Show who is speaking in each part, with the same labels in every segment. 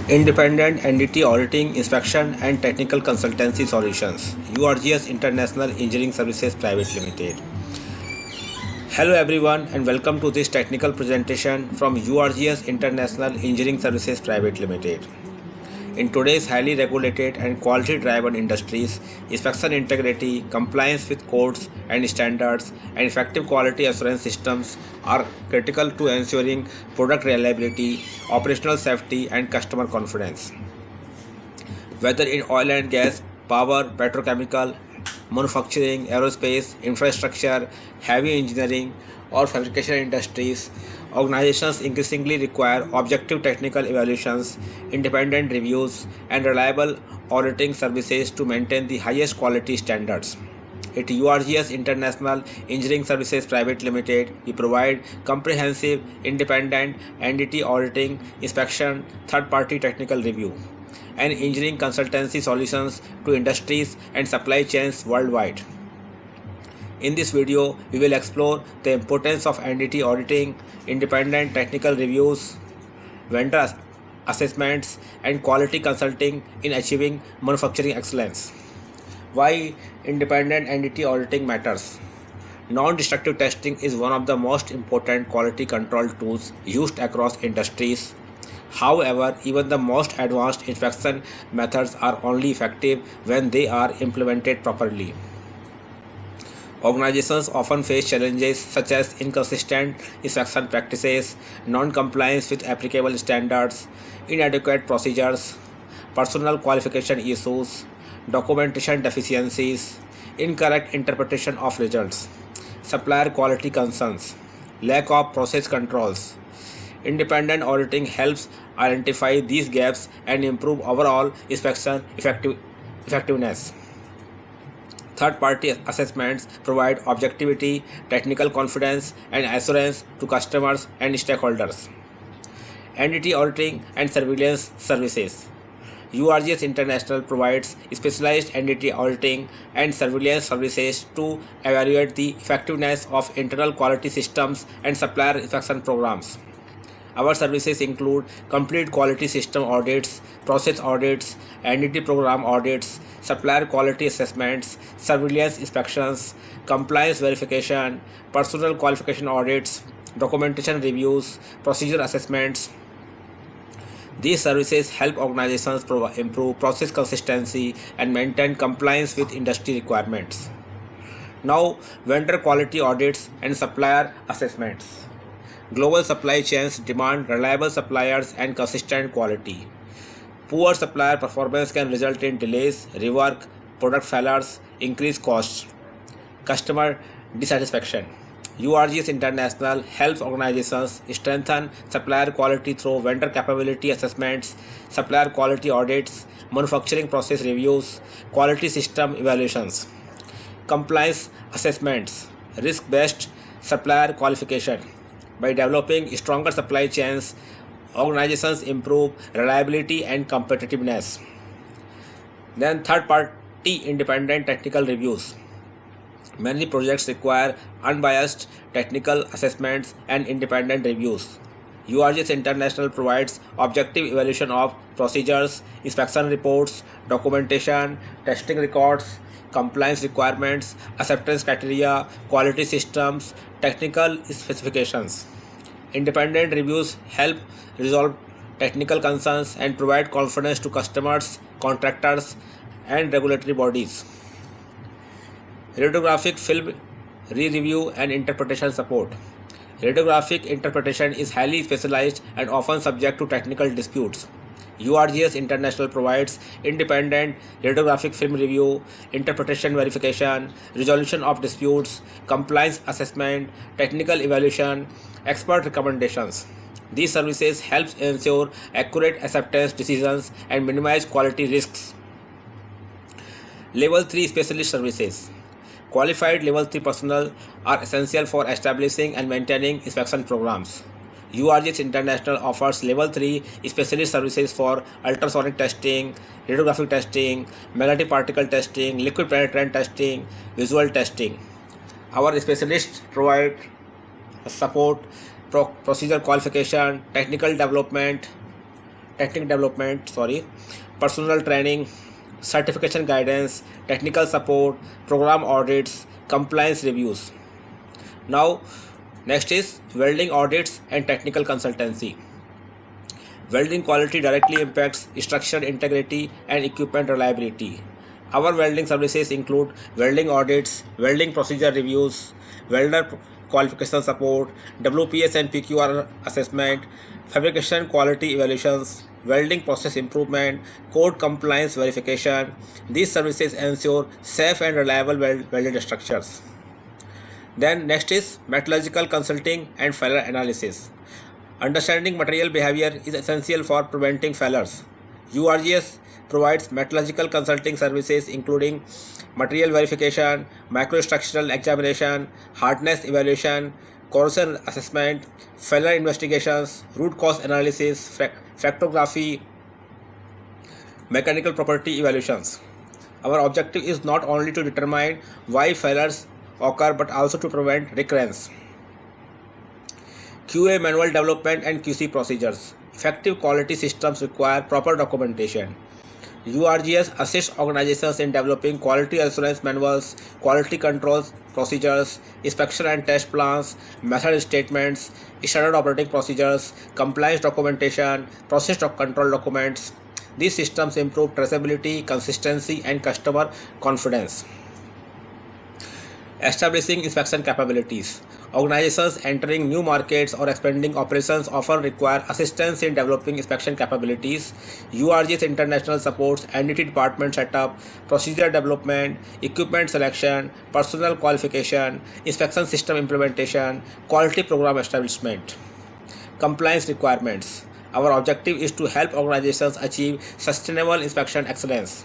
Speaker 1: Independent Entity Auditing, Inspection and Technical Consultancy Solutions, URGS International Engineering Services Private Limited. Hello everyone and welcome to this technical presentation from URGS International Engineering Services Private Limited. In today's highly regulated and quality-driven industries, inspection integrity, compliance with codes and standards, and effective quality assurance systems are critical to ensuring product reliability, operational safety, and customer confidence. Whether in oil and gas, power, petrochemical, manufacturing, aerospace, infrastructure, heavy engineering, or fabrication industries, organizations increasingly require objective technical evaluations, independent reviews, and reliable auditing services to maintain the highest quality standards. At URGS International Engineering Services Private Limited, we provide comprehensive, independent entity auditing, inspection, third-party technical review, and engineering consultancy solutions to industries and supply chains worldwide. In this video, we will explore the importance of entity auditing, independent technical reviews, vendor assessments, and quality consulting in achieving manufacturing excellence. Why independent entity auditing matters. Non-destructive testing is one of the most important quality control tools used across industries. However, even the most advanced inspection methods are only effective when they are implemented properly. Organizations often face challenges such as inconsistent inspection practices, non-compliance with applicable standards, inadequate procedures, personnel qualification issues, documentation deficiencies, incorrect interpretation of results, supplier quality concerns, lack of process controls. Independent auditing helps identify these gaps and improve overall inspection effectiveness. Third-party assessments provide objectivity, technical confidence, and assurance to customers and stakeholders. Entity auditing and surveillance services. URGS International provides specialized entity auditing and surveillance services to evaluate the effectiveness of internal quality systems and supplier inspection programs. Our services include complete quality system audits, process audits, entity program audits, supplier quality assessments, surveillance inspections, compliance verification, personnel qualification audits, documentation reviews, procedure assessments. These services help organizations improve process consistency and maintain compliance with industry requirements. Now, vendor quality audits and supplier assessments. Global supply chains demand reliable suppliers and consistent quality. Poor supplier performance can result in delays, rework, product failures, increased costs, customer dissatisfaction. URGS International helps organizations strengthen supplier quality through vendor capability assessments, supplier quality audits, manufacturing process reviews, quality system evaluations, compliance assessments, risk-based supplier qualification. By developing stronger supply chains, organizations improve reliability and competitiveness. Then third-party independent technical reviews. Many projects require unbiased technical assessments and independent reviews. URGS International provides objective evaluation of procedures, inspection reports, documentation, testing records, compliance requirements, acceptance criteria, quality systems, technical specifications. Independent reviews help resolve technical concerns and provide confidence to customers, contractors, and regulatory bodies. Radiographic film re-review and interpretation support. Radiographic interpretation is highly specialized and often subject to technical disputes. URGS International provides independent radiographic film review, interpretation verification, resolution of disputes, compliance assessment, technical evaluation, expert recommendations. These services help ensure accurate acceptance decisions and minimize quality risks. Level 3 specialist services. Qualified Level 3 personnel are essential for establishing and maintaining inspection programs. URGS International offers Level 3 specialist services for ultrasonic testing, radiographic testing, magnetic particle testing, liquid penetrant testing, visual testing. Our specialists provide support, procedure qualification, technical development, technical development, personal training, certification guidance, technical support, program audits, compliance reviews. Now, next is welding audits and technical consultancy. Welding quality directly impacts structural integrity and equipment reliability. Our welding services include welding audits, welding procedure reviews, welder qualification support, WPS and PQR assessment, fabrication quality evaluations, welding process improvement, code compliance verification. These services ensure safe and reliable welded structures. Then next is metallurgical consulting and failure analysis. Understanding material behavior is essential for preventing failures. URGS provides metallurgical consulting services including material verification, microstructural examination, hardness evaluation, corrosion assessment, failure investigations, root cause analysis, fractography, mechanical property evaluations. Our objective is not only to determine why failures occur but also to prevent recurrence. QA manual development and QC procedures. Effective quality systems require proper documentation. URGS assists organizations in developing quality assurance manuals, quality control procedures, inspection and test plans, method statements, standard operating procedures, compliance documentation, process control documents. These systems improve traceability, consistency, and customer confidence. Establishing inspection capabilities. Organizations entering new markets or expanding operations often require assistance in developing inspection capabilities. URGS International supports entity department setup, procedure development, equipment selection, personnel qualification, inspection system implementation, quality program establishment. Compliance requirements. Our objective is to help organizations achieve sustainable inspection excellence.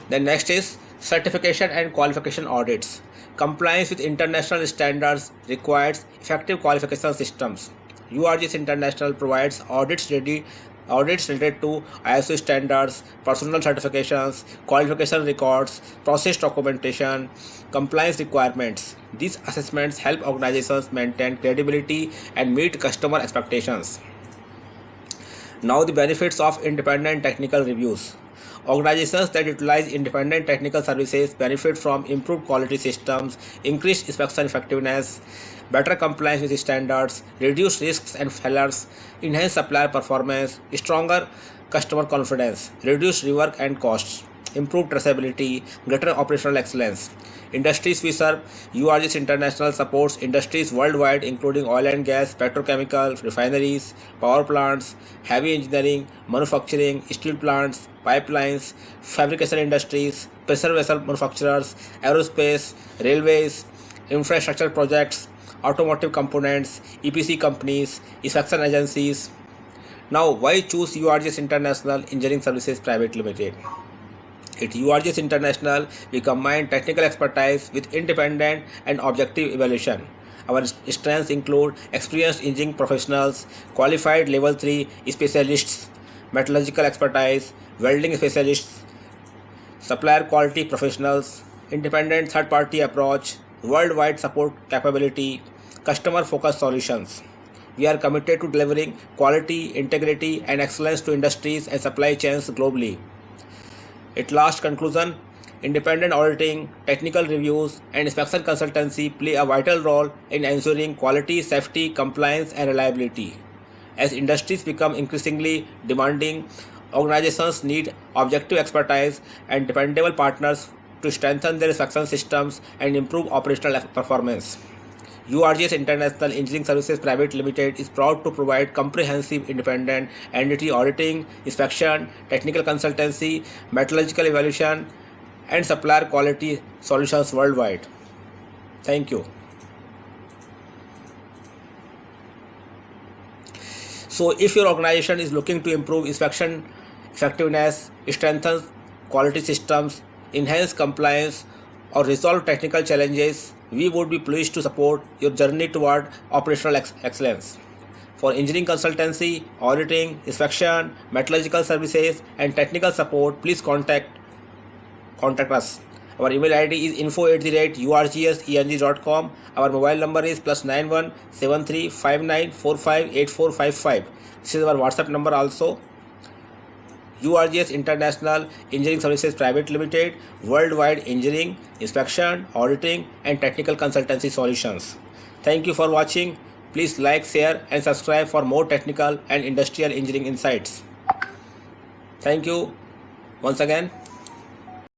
Speaker 1: Then next is certification and qualification audits. Compliance with international standards requires effective qualification systems. URGS International provides audits related to ISO standards, personal certifications, qualification records, process documentation, compliance requirements. These assessments help organizations maintain credibility and meet customer expectations. Now the benefits of independent technical reviews. Organizations that utilize independent technical services benefit from improved quality systems, increased inspection effectiveness, better compliance with standards, reduced risks and failures, enhanced supplier performance, stronger customer confidence, reduced rework and costs, improved traceability, greater operational excellence. Industries we serve. URGS International supports industries worldwide including oil and gas, petrochemical, refineries, power plants, heavy engineering, manufacturing, steel plants, pipelines, fabrication industries, pressure vessel manufacturers, aerospace, railways, infrastructure projects, automotive components, EPC companies, inspection agencies. Now, why choose URGS International Engineering Services Private Limited? At URGS International, we combine technical expertise with independent and objective evaluation. Our strengths include experienced engineering professionals, qualified level 3 specialists, metallurgical expertise, welding specialists, supplier quality professionals, independent third-party approach, worldwide support capability, customer-focused solutions. We are committed to delivering quality, integrity, and excellence to industries and supply chains globally. At last conclusion, independent auditing, technical reviews, and inspection consultancy play a vital role in ensuring quality, safety, compliance, and reliability. As industries become increasingly demanding, organizations need objective expertise and dependable partners to strengthen their inspection systems and improve operational performance. URGS International Engineering Services Private Limited is proud to provide comprehensive independent entity auditing, inspection, technical consultancy, metallurgical evaluation, and supplier quality solutions worldwide. Thank you. So, if your organization is looking to improve inspection effectiveness, strengthen quality systems, enhance compliance, or resolve technical challenges, we would be pleased to support your journey toward operational excellence. For engineering consultancy, auditing, inspection, metallurgical services, and technical support, please contact us. Our email ID is info@urgseng.com. Our mobile number is +91 73 59 45 8455. This is our WhatsApp number also. URGS International Engineering Services Private Limited, worldwide engineering, inspection, auditing and technical consultancy solutions. Thank you for watching. Please like, share and subscribe for more technical and industrial engineering insights. Thank you once again.